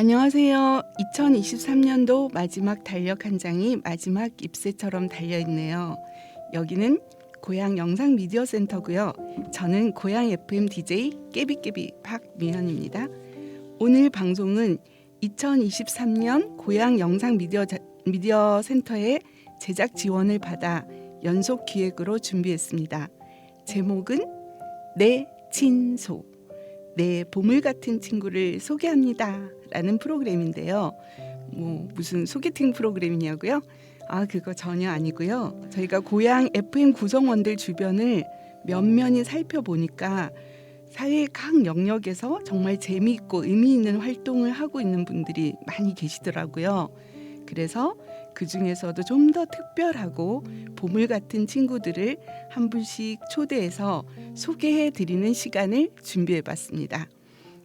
안녕하세요. 2023년도 마지막 달력 한 장이 마지막 잎새처럼 달려있네요. 여기는 고향 영상 미디어 센터고요. 저는 고향 FM DJ 깨비깨비 박미현입니다. 오늘 방송은 2023년 고향 영상 미디어 센터의 제작 지원을 받아 연속 기획으로 준비했습니다. 제목은 내 친소, 내 보물 같은 친구를 소개합니다 라는 프로그램인데요. 무슨 소개팅 프로그램이냐고요? 그거 전혀 아니고요. 저희가 고향 FM 구성원들 주변을 면면히 살펴보니까 사회의 각 영역에서 정말 재미있고 의미 있는 활동을 하고 있는 분들이 많이 계시더라고요. 그래서 그 중에서도 좀 더 특별하고 보물 같은 친구들을 한 분씩 초대해서 소개해 드리는 시간을 준비해 봤습니다.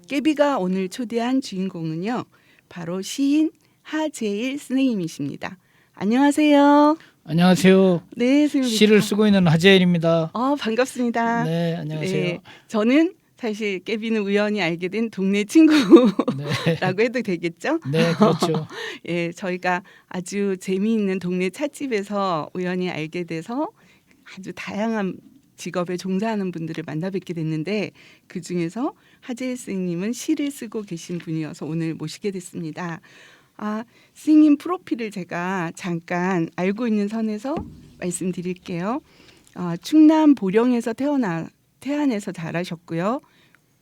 깨비가 오늘 초대한 주인공은요, 바로 시인 하재일 선생님이십니다. 안녕하세요. 안녕하세요. 네, 선생님. 시를 쓰고 있는 하재일입니다. 반갑습니다. 네, 안녕하세요. 네, 저는 사실 깨비는 우연히 알게 된 동네 친구라고 네. 해도 되겠죠? 네, 그렇죠. 예, 저희가 아주 재미있는 동네 찻집에서 우연히 알게 돼서 아주 다양한 직업에 종사하는 분들을 만나 뵙게 됐는데, 그 중에서 하재일 선생님은 시를 쓰고 계신 분이어서 오늘 모시게 됐습니다. 선생님 프로필을 제가 잠깐 알고 있는 선에서 말씀드릴게요. 충남 보령에서 태안에서 자라셨고요.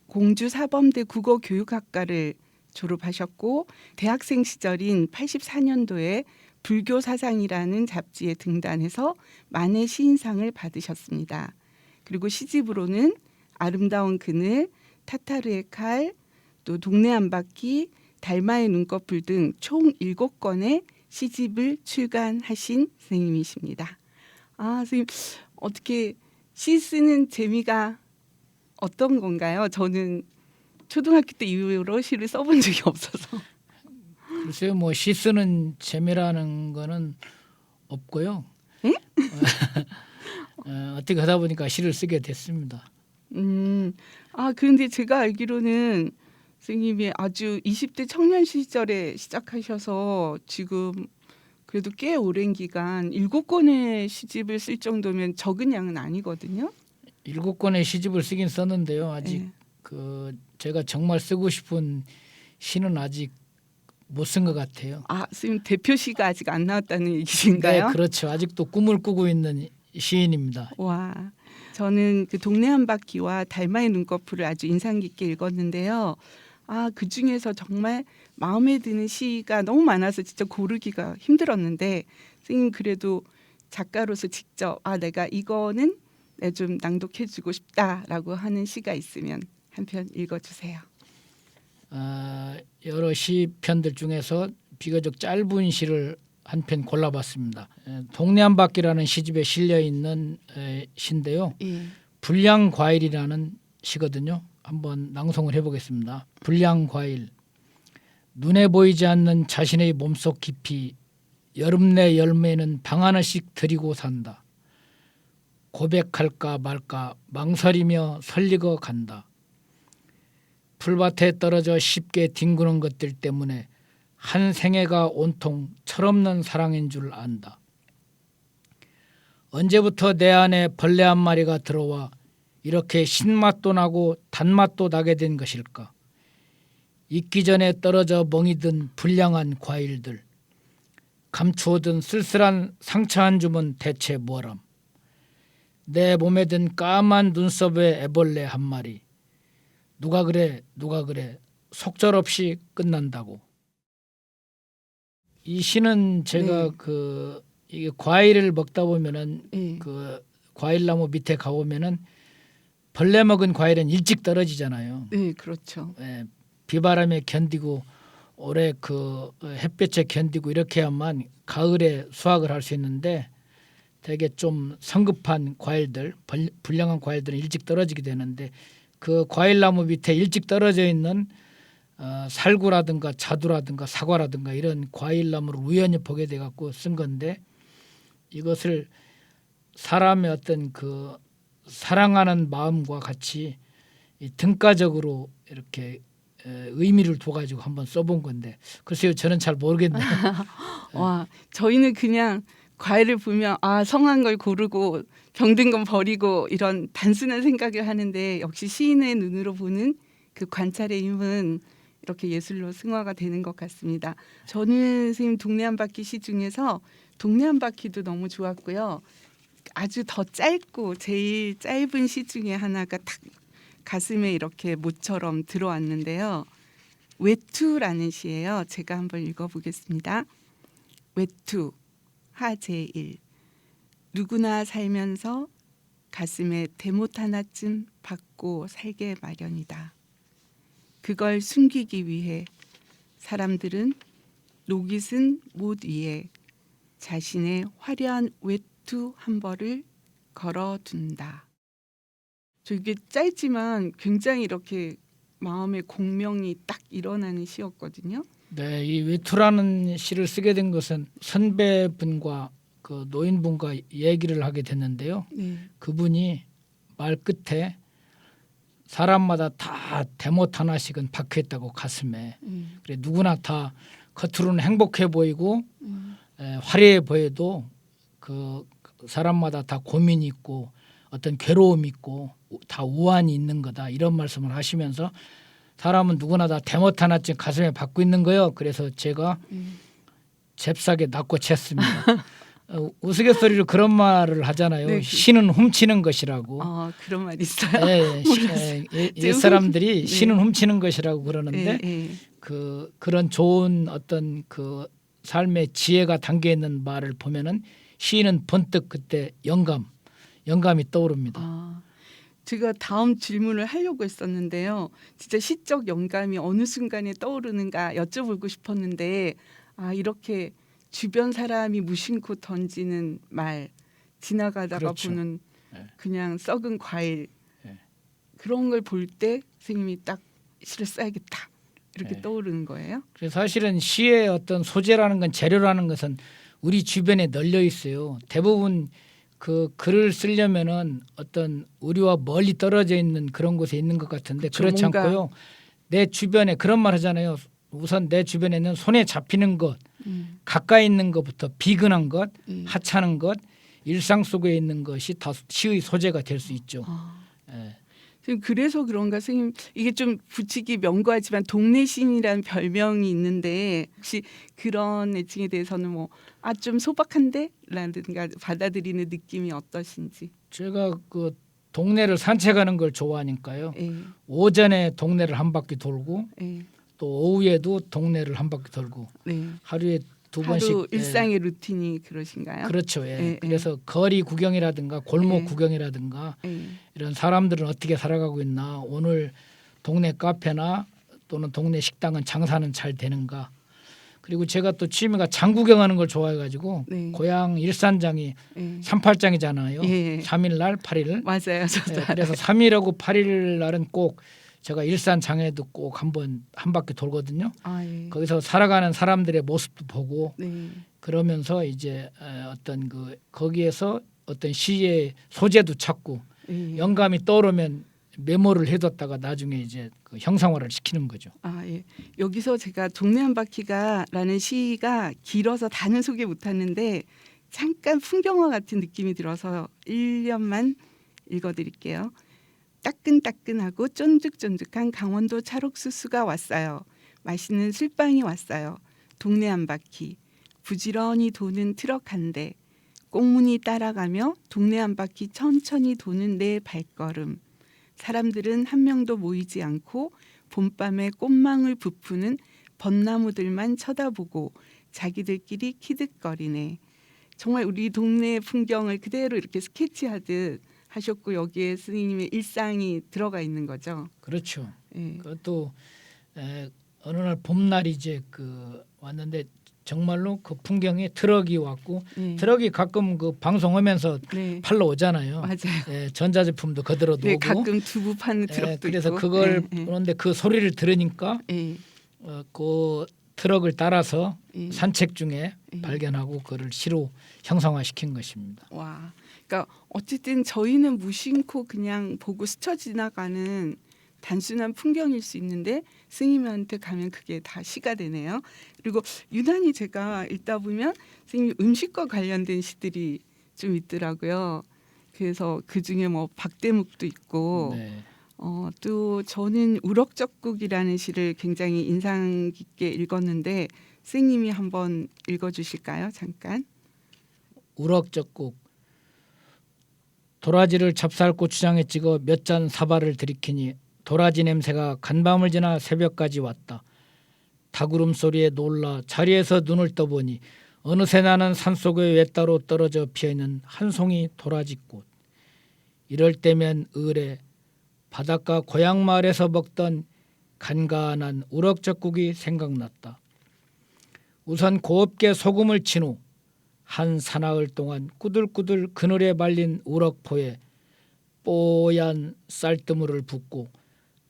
공주 사범대 국어교육학과를 졸업하셨고, 대학생 시절인 84년도에 불교사상이라는 잡지에 등단해서 만해 시인상을 받으셨습니다. 그리고 시집으로는 아름다운 그늘, 타타르의 칼, 또 동네 한 바퀴, 달마의 눈꺼풀 등 총 7권의 시집을 출간하신 선생님이십니다. 선생님, 어떻게 시 쓰는 재미가 어떤 건가요? 저는 초등학교 때 이후로 시를 써본 적이 없어서. 글쎄요, 시 쓰는 재미라는 거는 없고요. 어떻게 하다 보니까 시를 쓰게 됐습니다. 그런데 제가 알기로는 선생님이 아주 20대 청년 시절에 시작하셔서 지금 그래도 꽤 오랜 기간 7권의 시집을 쓸 정도면 적은 양은 아니거든요. 7권의 시집을 쓰긴 썼는데요. 아직 네. 제가 정말 쓰고 싶은 시는 아직 못 쓴 것 같아요. 선생님 대표시가 아직 안 나왔다는 얘기신가요? 네, 그렇죠. 아직도 꿈을 꾸고 있는 시인입니다. 와, 저는 그 동네 한 바퀴와 달마의 눈꺼풀을 아주 인상 깊게 읽었는데요. 그 중에서 정말 마음에 드는 시가 너무 많아서 진짜 고르기가 힘들었는데, 선생님 그래도 작가로서 직접 내가 이거는 내가 좀 낭독해주고 싶다라고 하는 시가 있으면 한 편 읽어주세요. 여러 시편들 중에서 비교적 짧은 시를 한 편 골라봤습니다. 동네 한 바퀴라는 시집에 실려 있는 시인데요. 예. 불량과일이라는 시거든요. 한번 낭송을 해보겠습니다. 불량과일. 눈에 보이지 않는 자신의 몸속 깊이 여름 내 열매는 방 하나씩 들이고 산다. 고백할까 말까 망설이며 설리고 간다. 풀밭에 떨어져 쉽게 뒹구는 것들 때문에 한 생애가 온통 철없는 사랑인 줄 안다. 언제부터 내 안에 벌레 한 마리가 들어와 이렇게 신맛도 나고 단맛도 나게 된 것일까? 익기 전에 떨어져 멍이 든 불량한 과일들. 감추어둔 쓸쓸한 상처 한 줌은 대체 뭐람? 내 몸에 든 까만 눈썹의 애벌레 한 마리. 누가 그래 속절없이 끝난다고. 이 시는 제가 네. 이게 과일을 먹다 보면은 예. 그 과일나무 밑에 가보면은 벌레 먹은 과일은 일찍 떨어지잖아요. 네, 그렇죠. 비바람에 견디고 오래 햇볕에 견디고 이렇게 해야만 가을에 수확을 할 수 있는데, 되게 좀 성급한 과일들, 불량한 과일들은 일찍 떨어지게 되는데, 그 과일나무 밑에 일찍 떨어져 있는 살구라든가 자두라든가 사과라든가 이런 과일나무를 우연히 보게 돼 갖고 쓴 건데, 이것을 사람의 어떤 사랑하는 마음과 같이 등가적으로 이렇게 의미를 둬가지고 한번 써본 건데 글쎄요 저는 잘 모르겠네요. 와, 저희는 그냥 과일을 보면 아 성한 걸 고르고 병든 건 버리고 이런 단순한 생각을 하는데 역시 시인의 눈으로 보는 그 관찰의 힘은 이렇게 예술로 승화가 되는 것 같습니다. 저는 선생님 동네 한 바퀴 시 중에서 동네 한 바퀴도 너무 좋았고요. 아주 더 짧고 제일 짧은 시 중에 하나가 딱 가슴에 이렇게 모처럼 들어왔는데요. 외투라는 시예요. 제가 한번 읽어보겠습니다. 외투 하재일 누구나 살면서 가슴에 대못 하나쯤 받고 살게 마련이다. 그걸 숨기기 위해 사람들은 녹이 쓴 못 위에 자신의 화려한 외투 한 벌을 걸어둔다. 저 이게 짧지만 굉장히 이렇게 마음의 공명이 딱 일어나는 시였거든요. 네, 이 외투라는 시를 쓰게 된 것은 선배분과 그 노인분과 얘기를 하게 됐는데요. 네. 그분이 말 끝에 사람마다 다 대못 하나씩은 박혀있다고 가슴에. 그래 누구나 다 겉으로는 행복해 보이고 화려해 보여도 그 사람마다 다 고민이 있고 어떤 괴로움이 있고 다 우환이 있는 거다 이런 말씀을 하시면서 사람은 누구나 다 대못 하나쯤 가슴에 받고 있는 거예요. 그래서 제가 잽싸게 낯고챘습니다. 우스갯소리로 그런 말을 하잖아요. 네. 시는 훔치는 것이라고. 그런 말 있어요. 옛 사람들이 네. 시는 훔치는 것이라고 그러는데 네. 그런 좋은 어떤 그 삶의 지혜가 담겨 있는 말을 보면은 시인은 번뜩 그때 영감이 떠오릅니다. 제가 다음 질문을 하려고 했었는데요. 진짜 시적 영감이 어느 순간에 떠오르는가 여쭤보고 싶었는데 이렇게 주변 사람이 무심코 던지는 말, 지나가다가 그렇죠. 보는 네. 그냥 썩은 과일 네. 그런 걸 볼 때 선생님이 딱 시를 써야겠다 이렇게 네. 떠오르는 거예요. 그래서 사실은 시의 어떤 소재라는 건 재료라는 것은 우리 주변에 널려 있어요. 대부분 그 글을 쓰려면은 어떤 우리와 멀리 떨어져 있는 그런 곳에 있는 것 같은데 그렇죠. 그렇지 뭔가 않고요. 내 주변에 그런 말 하잖아요. 우선 내 주변에는 손에 잡히는 것, 가까이 있는 것부터 비근한 것, 하찮은 것, 일상 속에 있는 것이 다 시의 소재가 될 수 있죠. 예. 지금 그래서 그런가 선생님 이게 좀 붙이기 명구하지만 동네 시인이라는 별명이 있는데 혹시 그런 애칭에 대해서는 뭐 좀 소박한데? 라든가 받아들이는 느낌이 어떠신지. 제가 그 동네를 산책하는 걸 좋아하니까요. 예. 오전에 동네를 한 바퀴 돌고 예. 또 오후에도 동네를 한 바퀴 돌고 네. 하루에 두 번씩 하루 일상의 루틴이 그러신가요? 그렇죠. 예. 예, 그래서 거리 구경이라든가 골목 예. 구경이라든가 예. 이런 사람들은 어떻게 살아가고 있나 오늘 동네 카페나 또는 동네 식당은 장사는 잘 되는가 그리고 제가 또 취미가 장 구경하는 걸 좋아해가지고 네. 고향 일산장이 예. 38장이잖아요. 예. 3일 날 8일. 맞아요. 저도 그래서 3일하고 8일 날은 꼭 제가 일산장에도 꼭 한 바퀴 돌거든요. 예. 거기서 살아가는 사람들의 모습도 보고 네. 그러면서 이제 어떤 그 거기에서 어떤 시의 소재도 찾고 예. 영감이 떠오르면 메모를 해뒀다가 나중에 이제 그 형상화를 시키는 거죠. 예. 여기서 제가 동네 한 바퀴가라는 시가 길어서 다는 소개 못하는데 잠깐 풍경화 같은 느낌이 들어서 1년만 읽어드릴게요. 따끈따끈하고 쫀득쫀득한 강원도 찰옥수수가 왔어요. 맛있는 술빵이 왔어요. 동네 한 바퀴. 부지런히 도는 트럭 한 대. 꽁무니 따라가며 동네 한 바퀴 천천히 도는 내 발걸음. 사람들은 한 명도 모이지 않고 봄밤에 꽃망울 부푸는 벚나무들만 쳐다보고 자기들끼리 키득거리네. 정말 우리 동네 풍경을 그대로 이렇게 스케치하듯 하셨고 여기에 스님의 일상이 들어가 있는 거죠. 그렇죠. 예. 그것도 어느 날 봄날 이제 그 왔는데 정말로 그 풍경에 트럭이 왔고 네. 트럭이 가끔 그 방송하면서 네. 팔러 오잖아요. 맞아요. 전자제품도 그대로 네, 오고. 가끔 두부 파는 트럭도 그래서 있고. 그걸 예, 예. 보는데 그 소리를 들으니까 예. 그 트럭을 따라서 예. 산책 중에 예. 발견하고 그를 시로 형상화시킨 것입니다. 와, 그러니까 어쨌든 저희는 무심코 그냥 보고 스쳐 지나가는 단순한 풍경일 수 있는데 스님한테 가면 그게 다 시가 되네요. 그리고 유난히 제가 읽다 보면 스님 음식과 관련된 시들이 좀 있더라고요. 그래서 그 중에 뭐 박대묵도 있고 네. 또 저는 우럭젓국이라는 시를 굉장히 인상 깊게 읽었는데 스님이 한번 읽어주실까요? 잠깐. 우럭젓국. 도라지를 찹쌀고추장에 찍어 몇 잔 사발을 들이키니 도라지 냄새가 간밤을 지나 새벽까지 왔다. 닭울음 소리에 놀라 자리에서 눈을 떠보니 어느새 나는 산속에 외따로 떨어져 피어있는 한 송이 도라지꽃. 이럴 때면 을에 바닷가 고향 마을에서 먹던 간간한 우럭젓국이 생각났다. 우선 곱게 소금을 친 후 한 사나흘 동안 꾸들꾸들 그늘에 말린 우럭포에 뽀얀 쌀뜨물을 붓고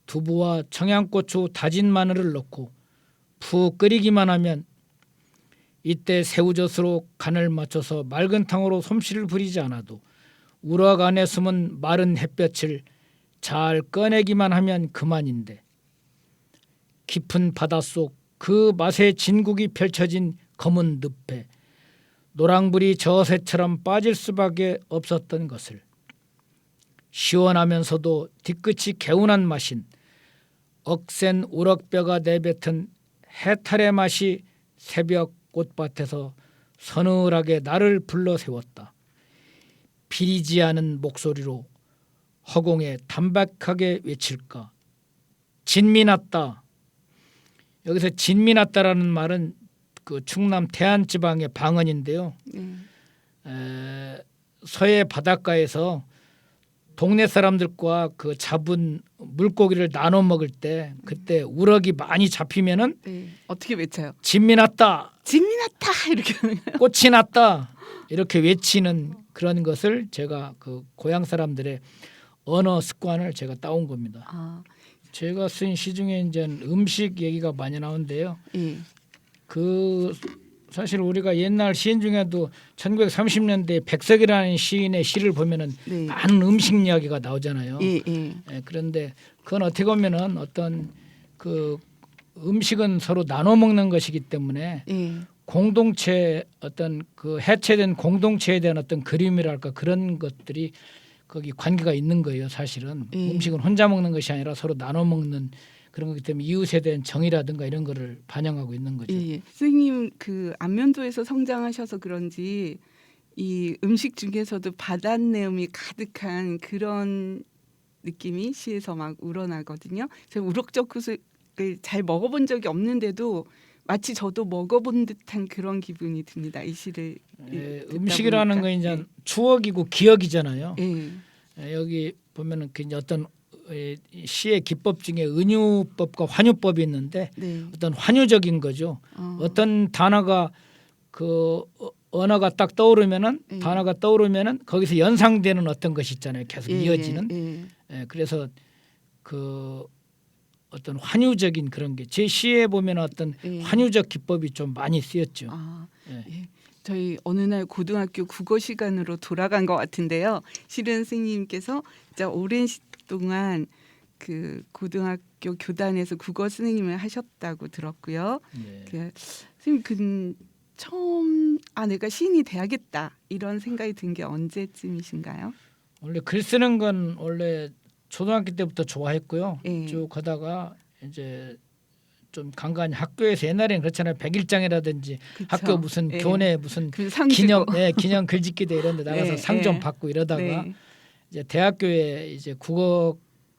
두부와 청양고추 다진 마늘을 넣고 푹 끓이기만 하면 이때 새우젓으로 간을 맞춰서 맑은 탕으로 솜씨를 부리지 않아도 우럭 안에 숨은 마른 햇볕을 잘 꺼내기만 하면 그만인데 깊은 바닷속 그 맛의 진국이 펼쳐진 검은 늪에 노랑불이 저새처럼 빠질 수밖에 없었던 것을 시원하면서도 뒤끝이 개운한 맛인 억센 우럭뼈가 내뱉은 해탈의 맛이 새벽 꽃밭에서 서늘하게 나를 불러 세웠다. 비리지 않은 목소리로 허공에 담백하게 외칠까. 진미 났다. 여기서 진미 났다라는 말은 그 충남 태안 지방의 방언인데요. 서해 바닷가에서 동네 사람들과 그 잡은 물고기를 나눠 먹을 때 그때 우럭이 많이 잡히면은 네. 어떻게 외쳐요? 진미 났다. 진미 났다 이렇게 하는 거예요. 꽃이 났다. 이렇게 외치는 그런 것을 제가 그 고향 사람들의 언어 습관을 제가 따온 겁니다. 아, 제가 쓴 시 중에 이제 음식 얘기가 많이 나오는데요. 예. 그 사실 우리가 옛날 시인 중에도 1930년대 백석이라는 시인의 시를 보면은 네. 많은 음식 이야기가 나오잖아요. 예, 예. 예, 그런데 그건 어떻게 보면은 어떤 그 음식은 서로 나눠 먹는 것이기 때문에 예. 공동체 어떤 그 해체된 공동체에 대한 어떤 그림이랄까 그런 것들이 거기 관계가 있는 거예요. 사실은 음식은 혼자 먹는 것이 아니라 서로 나눠 먹는 그런 거기 때문에 이웃에 대한 정이라든가 이런 거를 반영하고 있는 거죠. 예. 선생님 그 안면도에서 성장하셔서 그런지 이 음식 중에서도 바닷내음이 가득한 그런 느낌이 시에서 막 우러나거든요. 제가 우럭젓국을 잘 먹어본 적이 없는데도 마치 저도 먹어본 듯한 그런 기분이 듭니다. 이 시를 듣다 음식이라는 보니까. 건 이제 추억이고 기억이잖아요. 예. 여기 보면은 그 이제 어떤 시의 기법 중에 은유법과 환유법이 있는데 네. 어떤 환유적인 거죠. 어떤 단어가 그 언어가 딱 떠오르면은 단어가 떠오르면은 거기서 연상되는 어떤 것이 있잖아요. 계속 이어지는. 그래서 그 어떤 환유적인 그런 게 제 시에 보면 어떤 환유적 기법이 좀 많이 쓰였죠. 아, 예. 예. 저희 어느 날 고등학교 국어 시간으로 돌아간 것 같은데요. 실은 선생님께서 진짜 오랜 시 동안 그 고등학교 교단에서 국어 선생님을 하셨다고 들었고요. 네. 그 선생님 그 처음 내가 시인이 돼야겠다 이런 생각이 든 게 언제쯤이신가요? 원래 글 쓰는 건 원래 초등학교 때부터 좋아했고요. 예. 쭉 가다가 이제 좀 간간히 학교에서 옛날에는 그렇잖아요. 백일장이라든지 그쵸. 학교 무슨 예. 교내 무슨 그 상 기념 주고. 기념 글짓기대 이런 데 나가서 예, 상 좀 예. 받고 이러다가 네. 이제 대학교에 이제 국어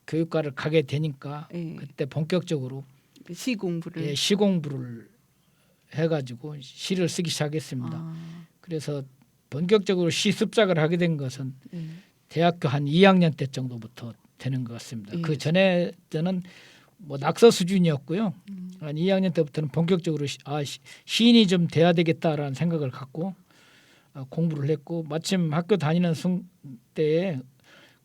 교육과를 가게 되니까 예. 그때 본격적으로 시 공부를. 시 공부를 해가지고 시를 쓰기 시작했습니다. 아, 그래서 본격적으로 시 습작을 하게 된 것은 네. 대학교 한 2학년 때 정도부터 되는 것 같습니다. 예. 그 전에 저는 뭐 낙서 수준이었고요. 한 2학년 때부터는 본격적으로 시인이 좀 돼야 되겠다라는 생각을 갖고 공부를 했고 마침 학교 다니는 때에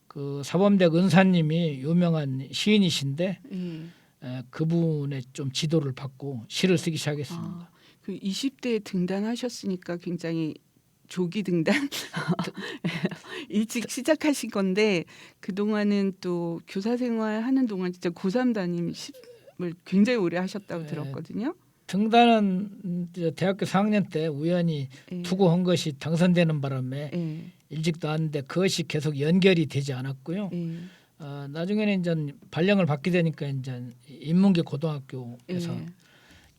그 사범대학 은사님이 유명한 시인이신데 예. 그분의 좀 지도를 받고 시를 쓰기 시작했습니다. 그 20대에 등단하셨으니까 굉장히 조기 등단 일찍 시작하신 건데 그 동안은 또 교사 생활하는 동안 진짜 고3 담임을 굉장히 오래 하셨다고 네. 들었거든요. 등단은 이제 대학교 4학년 때 우연히 예. 투고한 것이 당선되는 바람에 예. 일찍 나왔는데 그것이 계속 연결이 되지 않았고요. 예. 나중에는 이제 발령을 받게 되니까 이제 인문계 고등학교에서 예.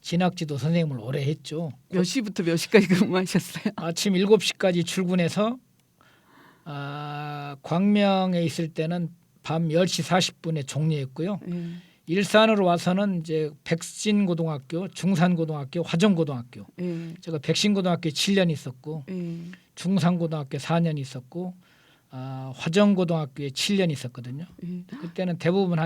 진학지도 선생님을 오래 했죠. 몇 시부터 몇 시까지 근무하셨어요? 아침 7시까지 출근해서 광명에 있을 때는 밤 10시 40분에 종료했고요. 예. 일산으로 와서는 이제 백신고등학교, 중산고등학교, 화정고등학교. 예. 제가 백신고등학교에 7년 있었고 예. 중산고등학교에 4년 있었고 화정고등학교에 7년 있었거든요. 예. 그때는 대부분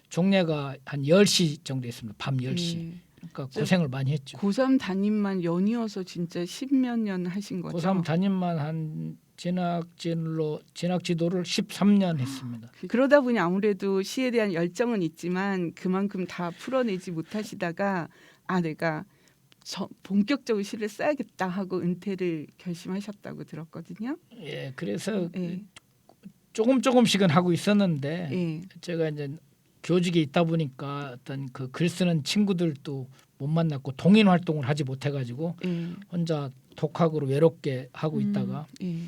종례가 한 10시 정도 있습니다. 밤 10시. 예. 그러니까 고생을 많이 했죠. 고3 담임만 연이어서 진짜 10몇 년 하신 거죠? 고3 담임만 한 진학지도를 13년 했습니다. 그러다 보니 아무래도 시에 대한 열정은 있지만 그만큼 다 풀어내지 못하시다가 내가 본격적으로 시를 써야겠다 하고 은퇴를 결심하셨다고 들었거든요. 예, 그래서 예. 조금씩은 하고 있었는데 예. 제가 이제 교직에 있다 보니까 어떤 그 글 쓰는 친구들도 못 만났고 동인 활동을 하지 못해가지고 예. 혼자 독학으로 외롭게 하고 있다가 예.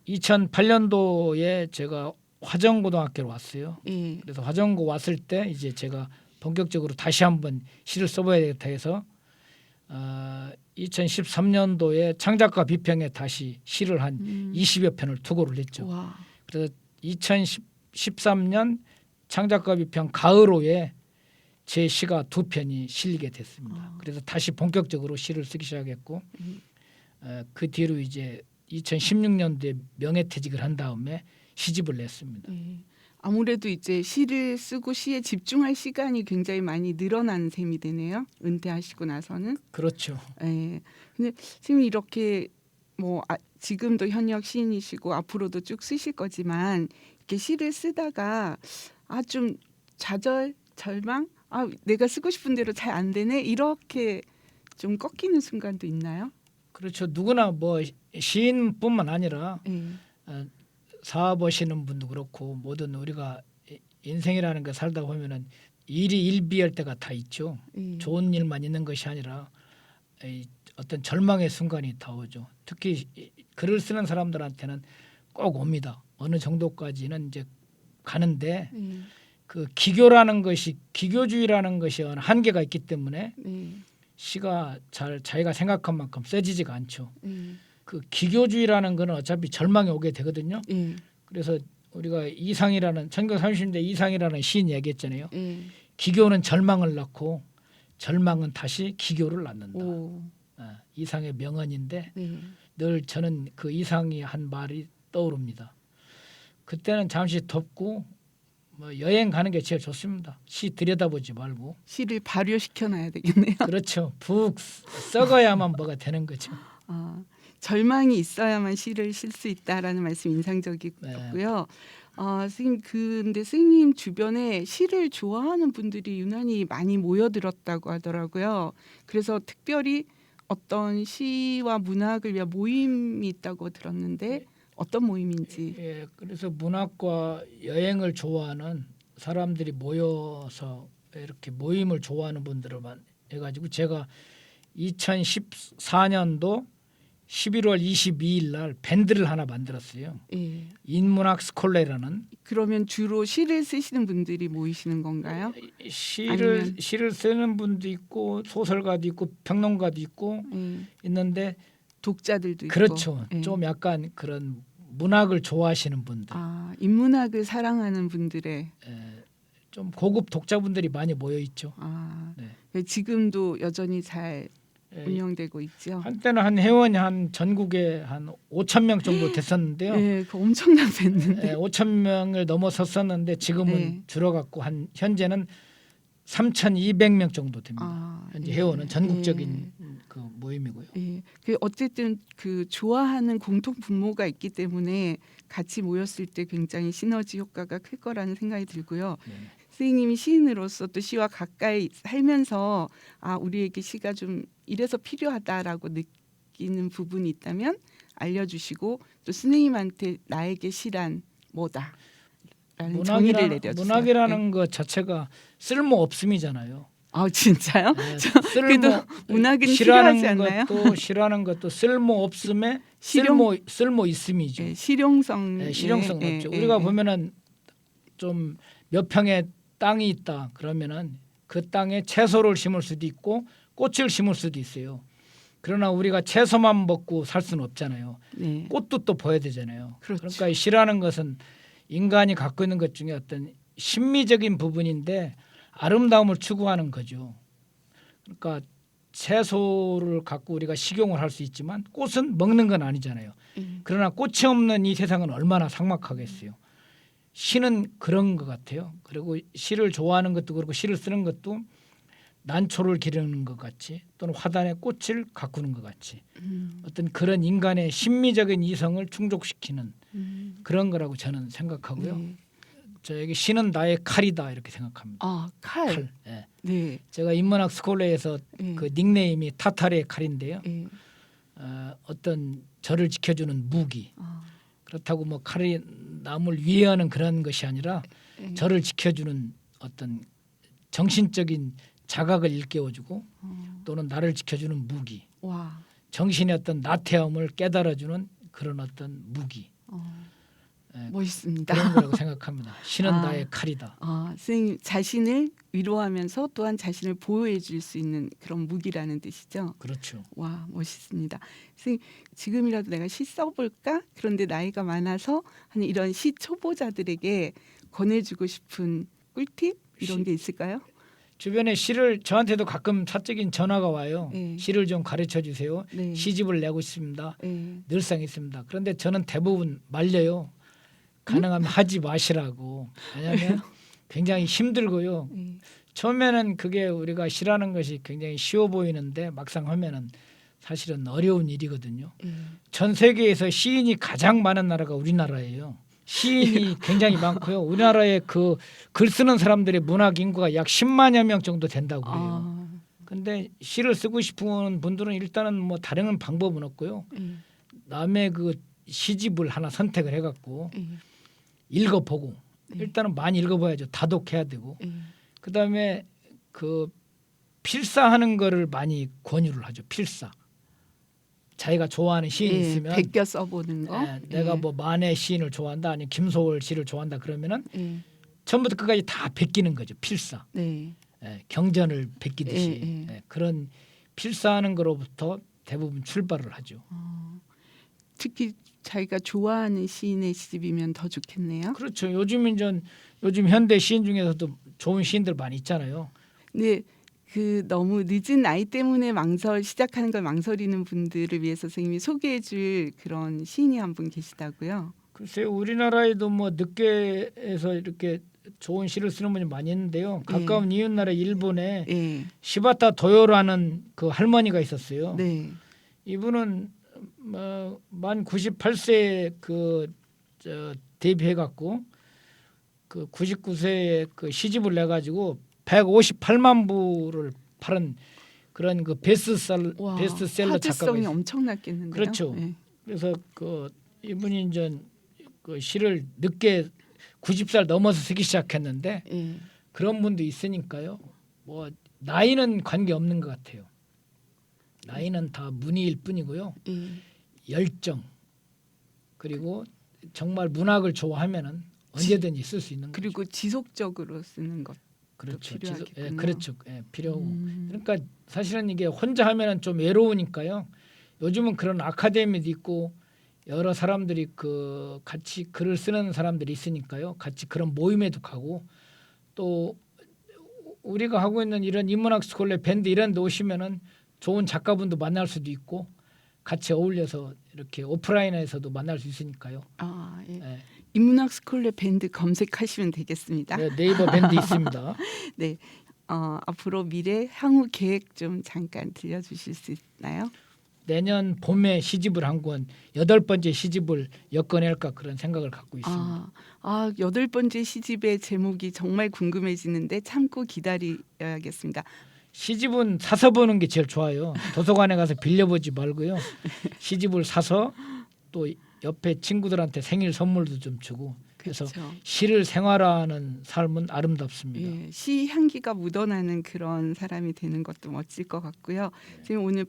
2008년도에 제가 화정고등학교로 왔어요. 예. 그래서 화정고 왔을 때 이제 제가 본격적으로 다시 한번 시를 써봐야 되겠다 해서 2013년도에 창작가 비평에 다시 시를 한 20여 편을 투고를 했죠. 와. 그래서 2013년 창작가 비평 가을호에 제 시가 2편이 실리게 됐습니다. 그래서 다시 본격적으로 시를 쓰기 시작했고 그 뒤로 이제 2016년도에 명예퇴직을 한 다음에 시집을 냈습니다. 예. 아무래도 이제 시를 쓰고 시에 집중할 시간이 굉장히 많이 늘어난 셈이 되네요. 은퇴하시고 나서는. 그렇죠. 예. 근데 선생님 이렇게 지금도 현역 시인이시고 앞으로도 쭉 쓰실 거지만 이렇게 시를 쓰다가 좀 좌절, 절망, 내가 쓰고 싶은 대로 잘 안 되네 이렇게 좀 꺾이는 순간도 있나요? 그렇죠. 누구나 뭐 시인뿐만 아니라 예. 사업하시는 분도 그렇고 모든 우리가 인생이라는 거 살다 보면은 일이 일비할 때가 다 있죠. 예. 좋은 일만 있는 것이 아니라 어떤 절망의 순간이 다 오죠. 특히 글을 쓰는 사람들한테는 꼭 옵니다. 어느 정도까지는 이제 가는데 예. 그 기교주의라는 것이 한계가 있기 때문에 예. 시가 잘 자기가 생각한 만큼 써지지가 않죠. 예. 그 기교주의라는 거는 어차피 절망이 오게 되거든요. 예. 그래서 우리가 1930년대 이상이라는 시인 얘기했잖아요. 예. 기교는 절망을 낳고 절망은 다시 기교를 낳는다. 오. 이상의 명언인데 예. 늘 저는 그 이상이 한 말이 떠오릅니다. 그때는 잠시 덥고 여행 가는 게 제일 좋습니다. 시 들여다보지 말고. 시를 발효시켜 놔야 되겠네요. 그렇죠. 북 썩어야만 뭐가 되는 거죠. 절망이 있어야만 시를 쓸 수 있다라는 말씀 인상적이었고요. 선생님 근데 선생님 주변에 시를 좋아하는 분들이 유난히 많이 모여들었다고 하더라고요. 그래서 특별히 어떤 시와 문학을 위한 모임이 있다고 들었는데 어떤 모임인지. 예, 그래서 문학과 여행을 좋아하는 사람들이 모여서 이렇게 모임을 좋아하는 분들만 해가지고 제가 2014년도 11월 22일 날 밴드를 하나 만들었어요. 예. 인문학 스콜레라는 그러면 주로 시를 쓰시는 분들이 모이시는 건가요? 시를 쓰는 분도 있고 소설가도 있고 평론가도 있고 있는데 독자들도 있고. 그렇죠. 예. 좀 약간 그런 문학을 좋아하시는 분들, 인문학을 사랑하는 분들의 좀 고급 독자분들이 많이 모여 있죠. 네. 지금도 여전히 잘 운영되고 있죠. 한때는 한 회원이 한 전국에 한 5천 명 정도 됐었는데요. 네, 그 엄청난 뵀는데. 5천 명을 넘어섰었는데 지금은 네. 줄어갔고 현재는 3,200명 정도 됩니다. 현재 회원은 전국적인 그 모임이고요. 예. 어쨌든 그 좋아하는 공통 분모가 있기 때문에 같이 모였을 때 굉장히 시너지 효과가 클 거라는 생각이 들고요. 네. 선생님이 시인으로서 또 시와 가까이 살면서 우리에게 시가 좀 이래서 필요하다라고 느끼는 부분이 있다면 알려주시고 또 선생님한테 나에게 시란 뭐다 라는 정의를 내려주세요. 문학이라는 네. 것 자체가 쓸모 없음이잖아요. 아 진짜요? 네, 그래도 문학은 필요하지 않나요? 싫어하는 것도 쓸모 없음에 실용? 쓸모 있음이죠. 네, 실용성. 네, 실용성 예, 없죠. 예, 우리가 예. 보면은 좀 몇 평의 땅이 있다 그러면은 그 땅에 채소를 심을 수도 있고 꽃을 심을 수도 있어요. 그러나 우리가 채소만 먹고 살 수는 없잖아요. 네. 꽃도 또 보여야 되잖아요. 그렇죠. 그러니까 이 시라는 것은 인간이 갖고 있는 것 중에 어떤 심미적인 부분인데 아름다움을 추구하는 거죠. 그러니까 채소를 갖고 우리가 식용을 할 수 있지만 꽃은 먹는 건 아니잖아요. 그러나 꽃이 없는 이 세상은 얼마나 삭막하겠어요. 시는 그런 것 같아요. 그리고 시를 좋아하는 것도 그렇고 시를 쓰는 것도 난초를 기르는 것 같이 또는 화단에 꽃을 가꾸는 것 같이 어떤 그런 인간의 심미적인 이성을 충족시키는 그런 거라고 저는 생각하고요. 네. 저에게 시는 나의 칼이다 이렇게 생각합니다. 아 칼. 칼. 예. 네. 제가 인문학 스콜레에서 네. 그 닉네임이 타타르의 칼인데요. 네. 어떤 저를 지켜주는 무기. 아, 그렇다고 뭐 칼이 남을 위해하는 그런 것이 아니라 네. 저를 지켜주는 어떤 정신적인 자각을 일깨워주고 또는 나를 지켜주는 무기. 와. 정신의 어떤 나태함을 깨달아주는 그런 어떤 무기. 예, 멋있습니다. 그런 거라고 생각합니다. 시는 아. 나의 칼이다. 선생님 자신을 위로하면서 또한 자신을 보호해 줄 수 있는 그런 무기라는 뜻이죠. 그렇죠. 와 멋있습니다. 선생님 지금이라도 내가 시 써볼까? 그런데 나이가 많아서 한 이런 시 초보자들에게 권해주고 싶은 꿀팁 이런 시- 게 있을까요? 주변에 시를 저한테도 가끔 사적인 전화가 와요. 네. 시를 좀 가르쳐 주세요. 네. 시집을 내고 싶습니다. 네. 늘상 있습니다. 그런데 저는 대부분 말려요. 가능하면 하지 마시라고. 왜냐하면 굉장히 힘들고요. 네. 처음에는 그게 우리가 시라는 것이 굉장히 쉬워 보이는데 막상 하면은 사실은 어려운 일이거든요. 네. 전 세계에서 시인이 가장 많은 나라가 우리나라예요. 시인이 굉장히 많고요. 우리나라에 그 글 쓰는 사람들의 문학 인구가 약 10만여 명 정도 된다고 해요. 아, 근데 시를 쓰고 싶은 분들은 일단은 뭐 다른 방법은 없고요. 네. 남의 그 시집을 하나 선택을 해갖고 네. 읽어보고 네. 일단은 많이 읽어봐야죠. 다독해야 되고 네. 그다음에 그 필사하는 거를 많이 권유를 하죠. 필사. 자기가 좋아하는 시인이 예, 있으면 베껴 써보는 거. 내가 뭐 만해 시인을 좋아한다 아니면 김소월 시를 좋아한다 그러면은 예, 처음부터 끝까지 다 베끼는 거죠. 필사. 네. 경전을 베끼듯이 예, 예. 그런 필사하는 거로부터 대부분 출발을 하죠. 특히 자기가 좋아하는 시인의 시집이면 더 좋겠네요. 그렇죠. 요즘 현대 시인 중에서도 좋은 시인들 많이 있잖아요. 근데 그 너무 늦은 나이 때문에 시작하는 걸 망설이는 분들을 위해서 선생님이 소개해줄 그런 시인이 한 분 계시다고요. 글쎄요, 우리나라에도 뭐 늦게에서 이렇게 좋은 시를 쓰는 분이 많이 있는데요. 가까운 이웃나라 일본에 네, 시바타 도요라는 그 할머니가 있었어요. 네, 이분은 만 98세에 데뷔해 갖고 그 99세에 그 시집을 내 가지고 158만 부를 팔은 그런 그 베스트셀러 작가가 화제성이 있어요. 엄청났겠는데요. 그렇죠. 네. 그래서 그 이분이 이제 그 시를 늦게 90살 넘어서 쓰기 시작했는데 네. 그런 분도 있으니까요. 뭐 나이는 관계 없는 것 같아요. 나이는 다 문의일 뿐이고요. 네. 열정 그리고 정말 문학을 좋아하면은 언제든지 쓸 수 있는 거죠. 그리고 지속적으로 쓰는 것. 그렇죠. 필요하겠군요. 그렇죠. 필요하고. 그러니까 사실은 이게 혼자 하면은 좀 외로우니까요. 요즘은 그런 아카데미도 있고 여러 사람들이 그 같이 글을 쓰는 사람들이 있으니까요. 같이 그런 모임에도 가고 또 우리가 하고 있는 이런 인문학 스콜레 밴드 이런 데 오시면은 좋은 작가분도 만날 수도 있고 같이 어울려서 이렇게 오프라인에서도 만날 수 있으니까요. 아, 예. 네. 인문학 스쿨레 밴드 검색하시면 되겠습니다. 네, 네이버 밴드 있습니다. 네. 앞으로 미래 향후 계획 좀 잠깐 들려주실 수 있나요? 내년 봄에 시집을 한 권 8번째 시집을 엮어낼까 그런 생각을 갖고 있습니다. 8번째 시집의 제목이 정말 궁금해지는데 참고 기다려야겠습니다. 시집은 사서 보는 게 제일 좋아요. 도서관에 가서 빌려보지 말고요. 시집을 사서 또 옆에 친구들한테 생일 선물도 좀 주고 그래서 그렇죠. 시를 생활하는 삶은 아름답습니다. 예, 시 향기가 묻어나는 그런 사람이 되는 것도 멋질 것 같고요. 지금 오늘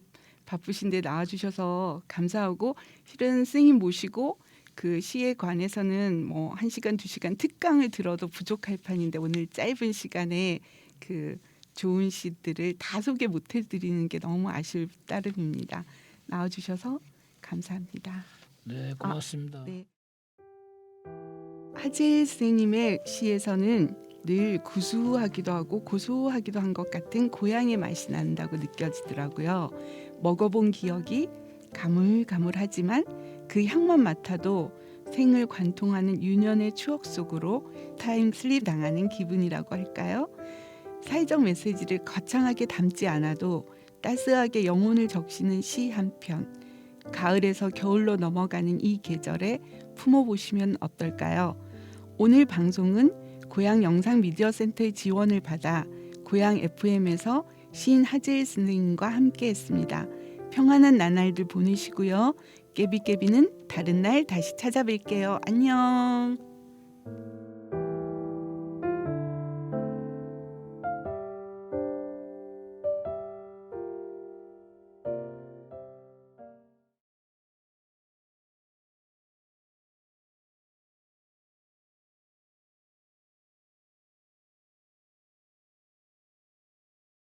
바쁘신데 나와주셔서 감사하고 실은 스님 모시고 그 시에 관해서는 뭐 1시간, 2시간 특강을 들어도 부족할 판인데 오늘 짧은 시간에 그 좋은 시들을 다 소개 못 해드리는 게 너무 아쉬울 따름입니다. 나와주셔서 감사합니다. 네, 고맙습니다. 네. 하재일 선생님의 시에서는 늘 구수하기도 하고 고소하기도 한 것 같은 고향의 맛이 난다고 느껴지더라고요. 먹어본 기억이 가물가물하지만 그 향만 맡아도 생을 관통하는 유년의 추억 속으로 타임슬립 당하는 기분이라고 할까요? 사회적 메시지를 거창하게 담지 않아도 따스하게 영혼을 적시는 시 한 편. 가을에서 겨울로 넘어가는 이 계절에 품어보시면 어떨까요? 오늘 방송은 고향 영상미디어센터의 지원을 받아 고향 FM에서 시인 하재일 선생님과 함께했습니다. 평안한 나날들 보내시고요. 깨비깨비는 다른 날 다시 찾아뵐게요. 안녕.